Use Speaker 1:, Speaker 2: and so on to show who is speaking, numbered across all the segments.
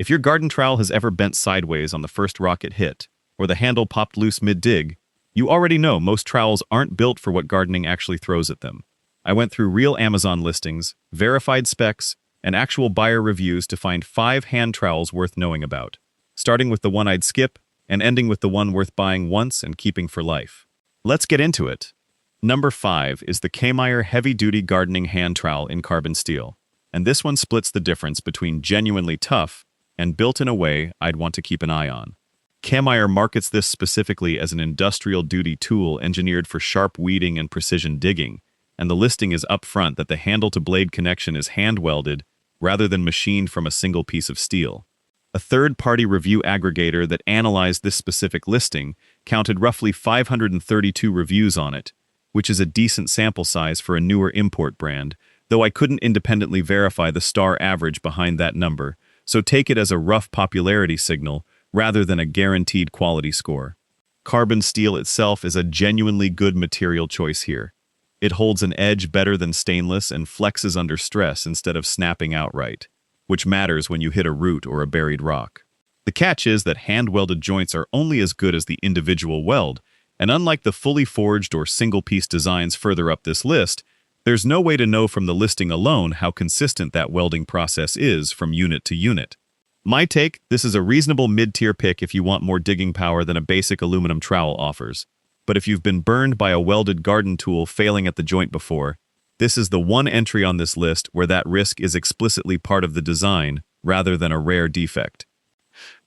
Speaker 1: If your garden trowel has ever bent sideways on the first rock it hit, or the handle popped loose mid-dig, you already know most trowels aren't built for what gardening actually throws at them. I went through real Amazon listings, verified specs, and actual buyer reviews to find 5 hand trowels worth knowing about, starting with the one I'd skip and ending with the one worth buying once and keeping for life. Let's get into it. Number 5 is the Kemaier heavy-duty gardening hand trowel in carbon steel, and this one splits the difference between genuinely tough and built in a way I'd want to keep an eye on. Kemaier markets this specifically as an industrial duty tool engineered for sharp weeding and precision digging, and the listing is upfront that the handle-to-blade connection is hand-welded rather than machined from a single piece of steel. A third-party review aggregator that analyzed this specific listing counted roughly 532 reviews on it, which is a decent sample size for a newer import brand, though I couldn't independently verify the star average behind that number, so take it as a rough popularity signal rather than a guaranteed quality score. Carbon steel itself is a genuinely good material choice here. It holds an edge better than stainless and flexes under stress instead of snapping outright, which matters when you hit a root or a buried rock. The catch is that hand-welded joints are only as good as the individual weld, and unlike the fully forged or single-piece designs further up this list, there's no way to know from the listing alone how consistent that welding process is from unit to unit. My take, this is a reasonable mid-tier pick if you want more digging power than a basic aluminum trowel offers. But if you've been burned by a welded garden tool failing at the joint before, this is the one entry on this list where that risk is explicitly part of the design rather than a rare defect.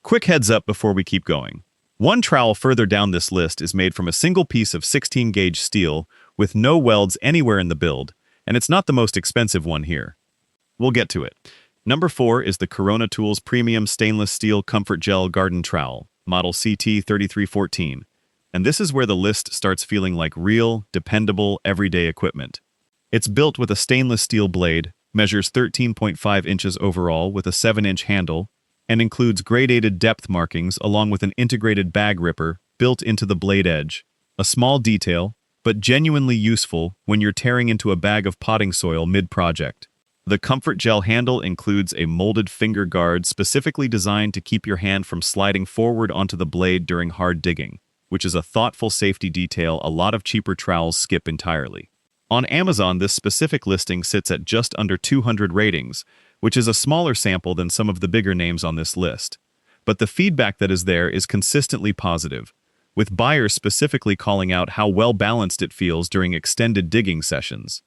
Speaker 1: Quick heads up before we keep going. One trowel further down this list is made from a single piece of 16-gauge steel with no welds anywhere in the build, and it's not the most expensive one here. We'll get to it. Number 4 is the Corona Tools Premium Stainless Steel ComfortGEL Garden Trowel, model CT3314. And this is where the list starts feeling like real, dependable, everyday equipment. It's built with a stainless steel blade, measures 13.5 inches overall with a 7-inch handle, and includes gradated depth markings along with an integrated bag ripper built into the blade edge. A small detail, but genuinely useful when you're tearing into a bag of potting soil mid-project. The ComfortGEL handle includes a molded finger guard specifically designed to keep your hand from sliding forward onto the blade during hard digging, which is a thoughtful safety detail a lot of cheaper trowels skip entirely. On Amazon, this specific listing sits at just under 200 ratings, which is a smaller sample than some of the bigger names on this list. But the feedback that is there is consistently positive, with buyers specifically calling out how well-balanced it feels during extended digging sessions.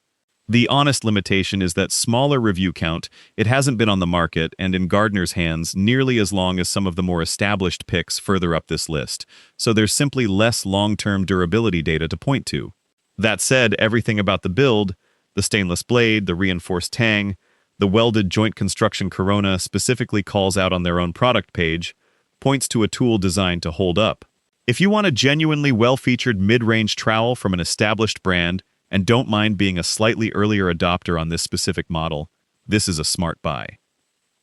Speaker 1: The honest limitation is that smaller review count, it hasn't been on the market and in gardeners' hands nearly as long as some of the more established picks further up this list, so there's simply less long-term durability data to point to. That said, everything about the build, the stainless blade, the reinforced tang, the welded joint construction Corona specifically calls out on their own product page, points to a tool designed to hold up. If you want a genuinely well-featured mid-range trowel from an established brand and don't mind being a slightly earlier adopter on this specific model, this is a smart buy.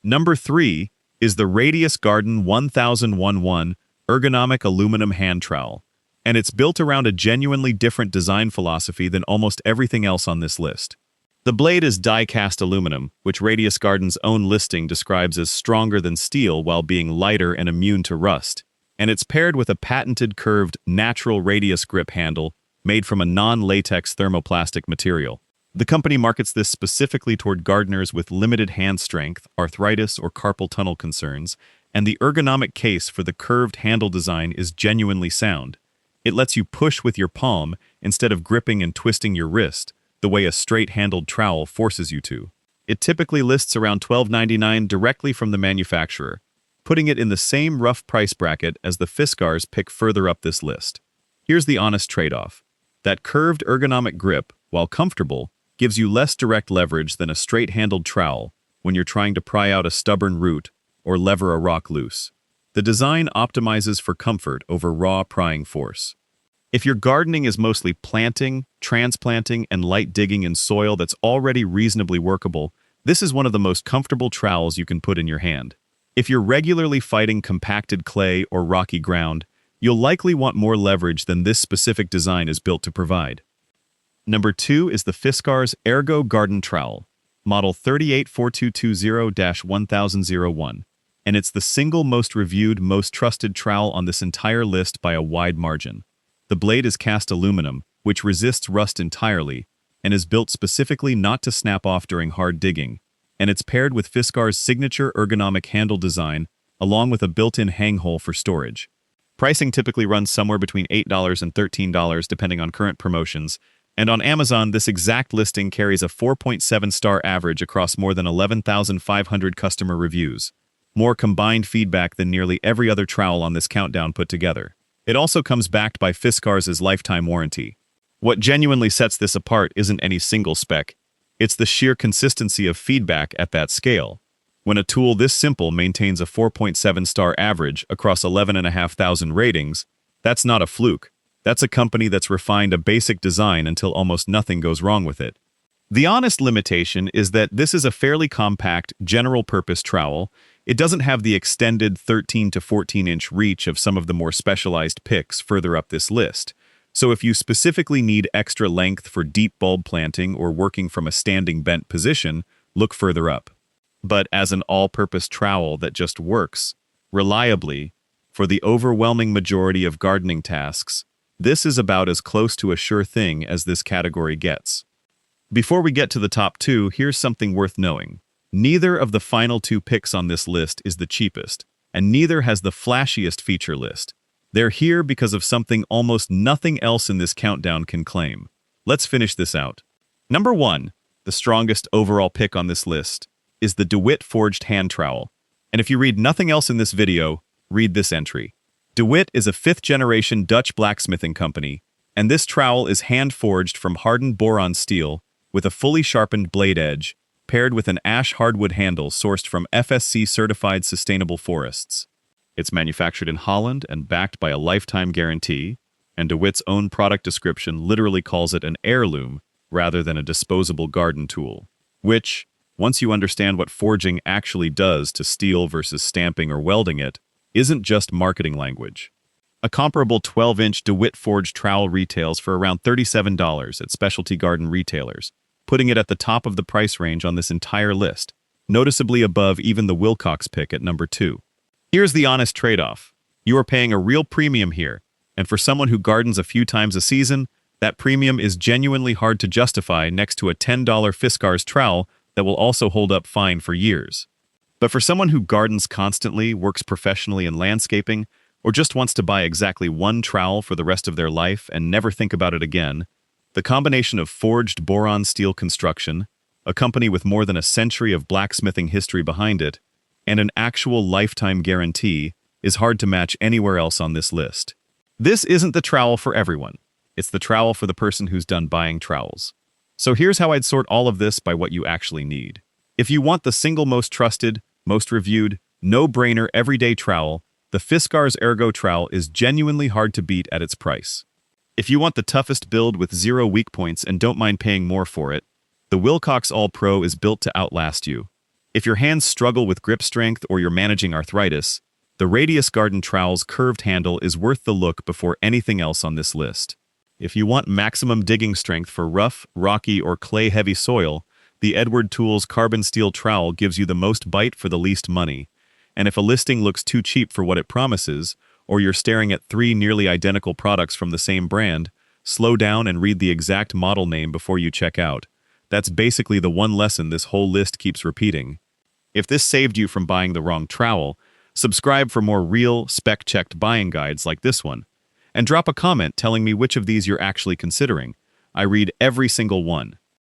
Speaker 1: Number 3 is the Radius Garden 1011 Ergonomic Aluminum Hand Trowel, and it's built around a genuinely different design philosophy than almost everything else on this list. The blade is die-cast aluminum, which Radius Garden's own listing describes as stronger than steel while being lighter and immune to rust, and it's paired with a patented curved natural radius grip handle made from a non-latex thermoplastic material. The company markets this specifically toward gardeners with limited hand strength, arthritis, or carpal tunnel concerns, and the ergonomic case for the curved handle design is genuinely sound. It lets you push with your palm instead of gripping and twisting your wrist, the way a straight-handled trowel forces you to. It typically lists around $12.99 directly from the manufacturer, putting it in the same rough price bracket as the Fiskars pick further up this list. Here's the honest trade-off. That curved ergonomic grip, while comfortable, gives you less direct leverage than a straight-handled trowel when you're trying to pry out a stubborn root or lever a rock loose. The design optimizes for comfort over raw prying force. If your gardening is mostly planting, transplanting, and light digging in soil that's already reasonably workable, this is one of the most comfortable trowels you can put in your hand. If you're regularly fighting compacted clay or rocky ground, you'll likely want more leverage than this specific design is built to provide. Number 2 is the Fiskars Ergo Garden Trowel, model 384220-1001. and it's the single most reviewed, most trusted trowel on this entire list by a wide margin. The blade is cast aluminum, which resists rust entirely, and is built specifically not to snap off during hard digging, and it's paired with Fiskars' signature ergonomic handle design, along with a built-in hang hole for storage. Pricing typically runs somewhere between $8 and $13 depending on current promotions, and on Amazon this exact listing carries a 4.7-star average across more than 11,500 customer reviews, more combined feedback than nearly every other trowel on this countdown put together. It also comes backed by Fiskars' lifetime warranty. What genuinely sets this apart isn't any single spec, it's the sheer consistency of feedback at that scale. When a tool this simple maintains a 4.7-star average across 11,500 ratings, that's not a fluke. That's a company that's refined a basic design until almost nothing goes wrong with it. The honest limitation is that this is a fairly compact, general-purpose trowel. It doesn't have the extended 13 to 14-inch reach of some of the more specialized picks further up this list. So if you specifically need extra length for deep bulb planting or working from a standing bent position, look further up. But as an all-purpose trowel that just works, reliably, for the overwhelming majority of gardening tasks, this is about as close to a sure thing as this category gets. Before we get to the top two, here's something worth knowing. Neither of the final two picks on this list is the cheapest, and neither has the flashiest feature list. They're here because of something almost nothing else in this countdown can claim. Let's finish this out. Number 1, the strongest overall pick on this list, is the DeWit forged hand trowel. And if you read nothing else in this video, read this entry. DeWit is a 5th-generation Dutch blacksmithing company, and this trowel is hand-forged from hardened boron steel with a fully sharpened blade edge, paired with an ash hardwood handle sourced from FSC-certified sustainable forests. It's manufactured in Holland and backed by a lifetime guarantee, and DeWit's own product description literally calls it an heirloom rather than a disposable garden tool, which, once you understand what forging actually does to steel versus stamping or welding it, isn't just marketing language. A comparable 12-inch DeWit forged trowel retails for around $37 at specialty garden retailers, putting it at the top of the price range on this entire list, noticeably above even the Wilcox pick at number 2. Here's the honest trade-off. You are paying a real premium here, and for someone who gardens a few times a season, that premium is genuinely hard to justify next to a $10 Fiskars trowel that will also hold up fine for years. But for someone who gardens constantly, works professionally in landscaping, or just wants to buy exactly one trowel for the rest of their life and never think about it again, the combination of forged boron steel construction, a company with more than a century of blacksmithing history behind it, and an actual lifetime guarantee is hard to match anywhere else on this list. This isn't the trowel for everyone. It's the trowel for the person who's done buying trowels. So here's how I'd sort all of this by what you actually need. If you want the single most trusted, most reviewed, no-brainer everyday trowel, the Fiskars Ergo trowel is genuinely hard to beat at its price. If you want the toughest build with 0 weak points and don't mind paying more for it, the Wilcox All-Pro is built to outlast you. If your hands struggle with grip strength or you're managing arthritis, the Radius Garden Trowel's curved handle is worth the look before anything else on this list. If you want maximum digging strength for rough, rocky, or clay-heavy soil, the Edward Tools Carbon Steel Trowel gives you the most bite for the least money. And if a listing looks too cheap for what it promises, or you're staring at 3 nearly identical products from the same brand, slow down and read the exact model name before you check out. That's basically the one lesson this whole list keeps repeating. If this saved you from buying the wrong trowel, subscribe for more real, spec-checked buying guides like this one. And drop a comment telling me which of these you're actually considering. I read every single one.